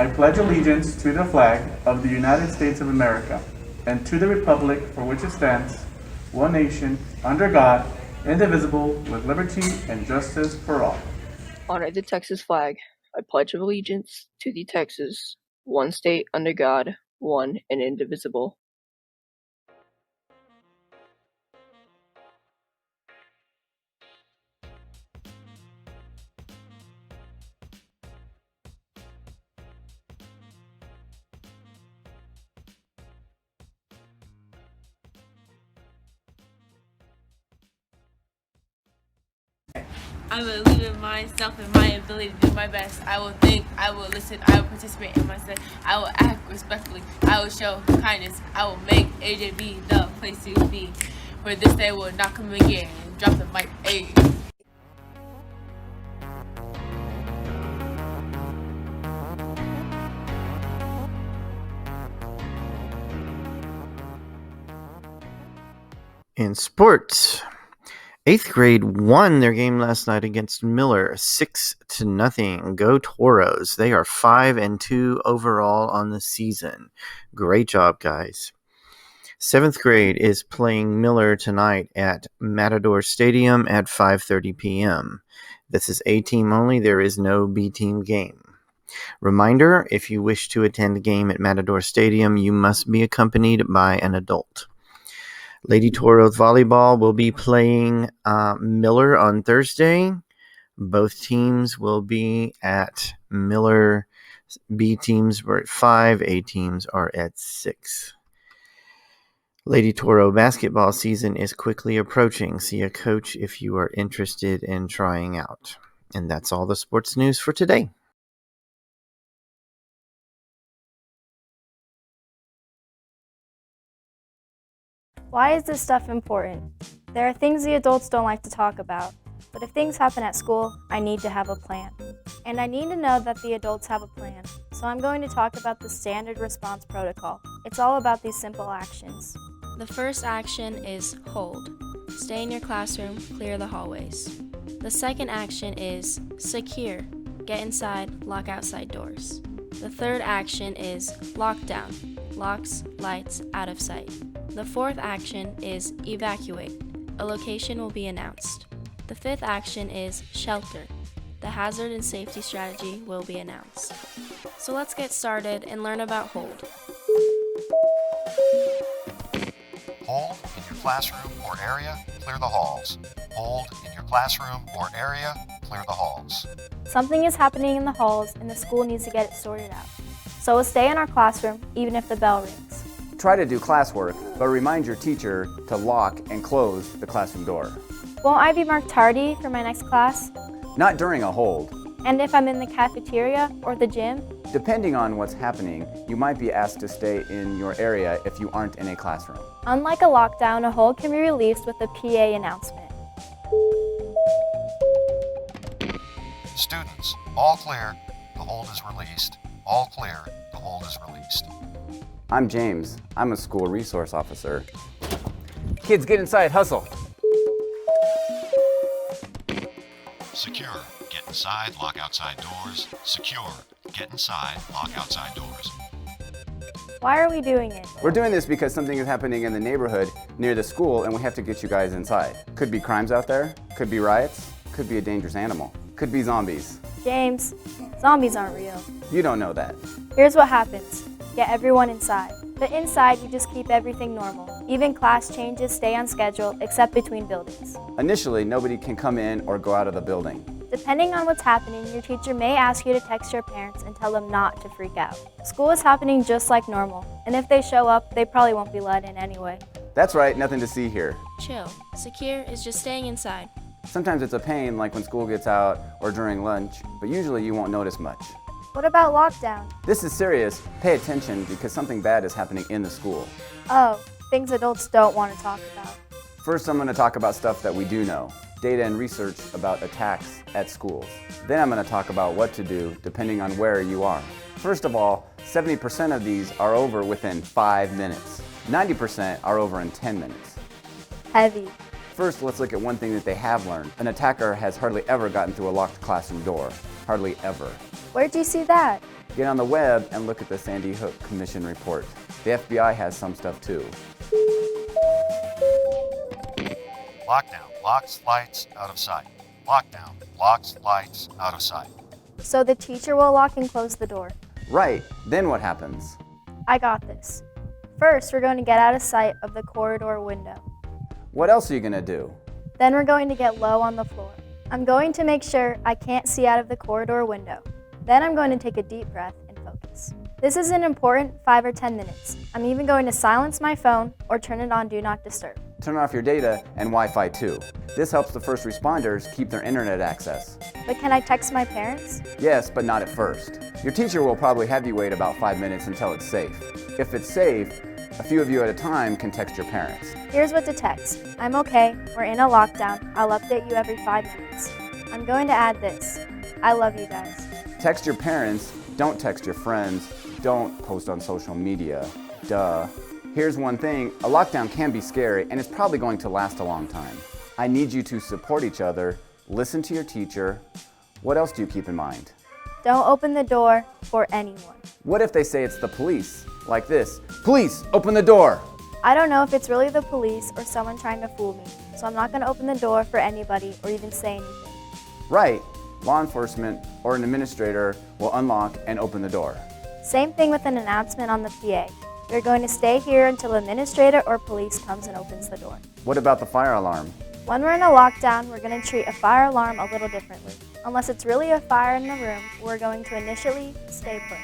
I pledge allegiance to the flag of the United States of America and to the republic for which it stands, one nation, under God, indivisible, with liberty and justice for all. Honor the Texas flag. I pledge allegiance to the Texas, one state under God, one and indivisible. I believe in myself and my ability to do my best. I will think, I will listen, I will participate in myself. I will act respectfully. I will show kindness. I will make AJB the place to be. For this day will not come again. Drop the mic, A. In sports, 8th grade won their game last night against Miller 6-0. Go Toros. They are 5-2 overall on the season. Great job, guys. 7th grade is playing Miller tonight at Matador Stadium at 5:30 p.m. This is A team only. There is no B team game. Reminder, if you wish to attend a game at Matador Stadium, you must be accompanied by an adult. Lady Toros Volleyball will be playing Miller on Thursday. Both teams will be at Miller. B teams were at 5, A teams are at 6. Lady Toro basketball season is quickly approaching. See a coach if you are interested in trying out. And that's all the sports news for today. Why is this stuff important? There are things the adults don't like to talk about, but if things happen at school, I need to have a plan. And I need to know that the adults have a plan, so I'm going to talk about the standard response protocol. It's all about these simple actions. The first action is hold. Stay in your classroom, clear the hallways. The second action is secure. Get inside, lock outside doors. The third action is lockdown. Locks, lights, out of sight. The fourth action is evacuate. A location will be announced. The fifth action is shelter. The hazard and safety strategy will be announced. So let's get started and learn about hold. Hold in your classroom or area, clear the halls. Hold in your classroom or area, clear the halls. Something is happening in the halls and the school needs to get it sorted out. So we'll stay in our classroom even if the bell rings. Try to do classwork, but remind your teacher to lock and close the classroom door. Won't I be marked tardy for my next class? Not during a hold. And if I'm in the cafeteria or the gym? Depending on what's happening, you might be asked to stay in your area if you aren't in a classroom. Unlike a lockdown, a hold can be released with a PA announcement. Students, all clear, the hold is released. All clear, the hold is released. I'm James. I'm a school resource officer. Kids, get inside, hustle. Secure, get inside, lock outside doors. Secure, get inside, lock outside doors. Why are we doing it? We're doing this because something is happening in the neighborhood near the school and we have to get you guys inside. Could be crimes out there, could be riots, could be a dangerous animal, could be zombies. James, zombies aren't real. You don't know that. Here's what happens. Get everyone inside. But inside, you just keep everything normal. Even class changes stay on schedule, except between buildings. Initially, nobody can come in or go out of the building. Depending on what's happening, your teacher may ask you to text your parents and tell them not to freak out. School is happening just like normal, and if they show up, they probably won't be let in anyway. That's right, nothing to see here. Chill. Secure is just staying inside. Sometimes it's a pain, like when school gets out or during lunch, but usually you won't notice much. What about lockdown? This is serious. Pay attention because something bad is happening in the school. Oh, things adults don't want to talk about. First, I'm going to talk about stuff that we do know. Data and research about attacks at schools. Then I'm going to talk about what to do depending on where you are. First of all, 70% of these are over within 5 minutes. 90% are over in 10 minutes. Heavy. First, let's look at one thing that they have learned. An attacker has hardly ever gotten through a locked classroom door. Hardly ever. Where'd you see that? Get on the web and look at the Sandy Hook Commission report. The FBI has some stuff too. Lockdown. Locks, lights, out of sight. Lockdown. Locks, lights, out of sight. So the teacher will lock and close the door. Right, then what happens? I got this. First, we're going to get out of sight of the corridor window. What else are you gonna do? Then we're going to get low on the floor. I'm going to make sure I can't see out of the corridor window. Then I'm going to take a deep breath and focus. This is an important 5 or 10 minutes. I'm even going to silence my phone or turn it on Do Not Disturb. Turn off your data and Wi-Fi too. This helps the first responders keep their internet access. But can I text my parents? Yes, but not at first. Your teacher will probably have you wait about 5 minutes until it's safe. If it's safe, a few of you at a time can text your parents. Here's what to text. I'm okay, we're in a lockdown, I'll update you every 5 minutes. I'm going to add this. I love you guys. Text your parents, don't text your friends, don't post on social media. Duh. Here's one thing, a lockdown can be scary and it's probably going to last a long time. I need you to support each other, listen to your teacher. What else do you keep in mind? Don't open the door for anyone. What if they say it's the police? Like this, police, open the door. I don't know if it's really the police or someone trying to fool me, so I'm not going to open the door for anybody or even say anything. Right, law enforcement or an administrator will unlock and open the door. Same thing with an announcement on the PA. You're going to stay here until the administrator or police comes and opens the door. What about the fire alarm? When we're in a lockdown, we're going to treat a fire alarm a little differently. Unless it's really a fire in the room, we're going to initially stay put.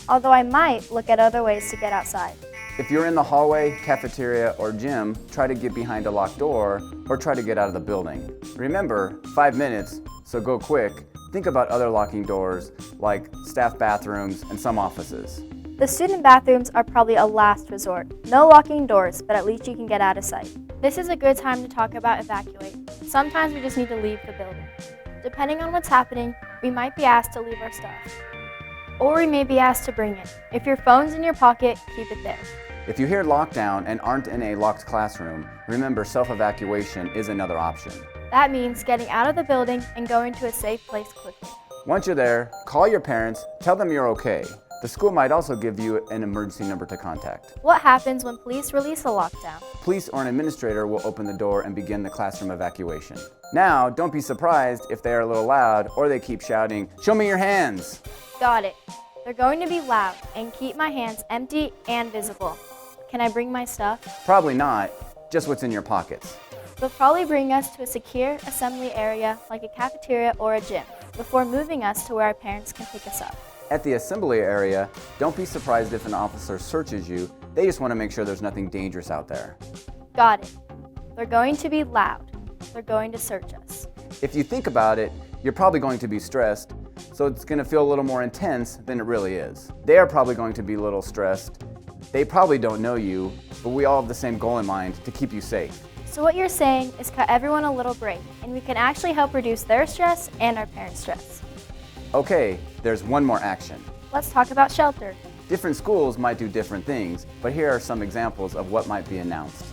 Although I might look at other ways to get outside. If you're in the hallway, cafeteria, or gym, try to get behind a locked door or try to get out of the building. Remember, 5 minutes, so go quick. Think about other locking doors like staff bathrooms and some offices. The student bathrooms are probably a last resort. No locking doors, but at least you can get out of sight. This is a good time to talk about evacuate. Sometimes we just need to leave the building. Depending on what's happening, we might be asked to leave our stuff. Or we may be asked to bring it. If your phone's in your pocket, keep it there. If you hear lockdown and aren't in a locked classroom, remember self-evacuation is another option. That means getting out of the building and going to a safe place quickly. Once you're there, call your parents, tell them you're okay. The school might also give you an emergency number to contact. What happens when police release a lockdown? Police or an administrator will open the door and begin the classroom evacuation. Now, don't be surprised if they are a little loud or they keep shouting, "Show me your hands!" Got it. They're going to be loud and keep my hands empty and visible. Can I bring my stuff? Probably not, just what's in your pockets. They'll probably bring us to a secure assembly area like a cafeteria or a gym before moving us to where our parents can pick us up. At the assembly area, don't be surprised if an officer searches you. They just want to make sure there's nothing dangerous out there. Got it. They're going to be loud. They're going to search us. If you think about it, you're probably going to be stressed, so it's going to feel a little more intense than it really is. They are probably going to be a little stressed. They probably don't know you, but we all have the same goal in mind, to keep you safe. So what you're saying is cut everyone a little break, and we can actually help reduce their stress and our parents' stress. Okay, there's one more action. Let's talk about shelter. Different schools might do different things, but here are some examples of what might be announced.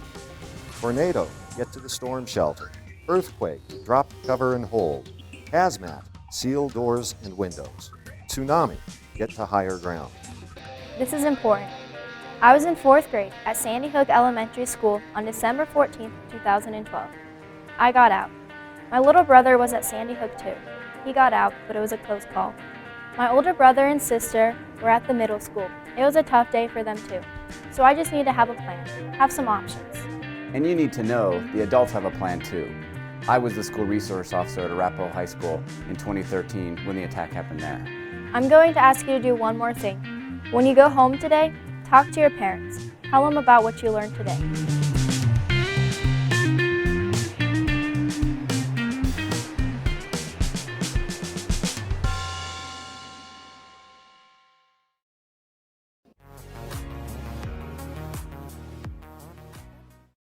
Tornado, get to the storm shelter. Earthquake, drop, cover, and hold. Hazmat, seal doors and windows. Tsunami, get to higher ground. This is important. I was in 4th grade at Sandy Hook Elementary School on December 14, 2012. I got out. My little brother was at Sandy Hook too. He got out, but it was a close call. My older brother and sister were at the middle school. It was a tough day for them too. So I just need to have a plan, have some options. And you need to know the adults have a plan too. I was the school resource officer at Arapahoe High School in 2013 when the attack happened there. I'm going to ask you to do one more thing. When you go home today, talk to your parents. Tell them about what you learned today.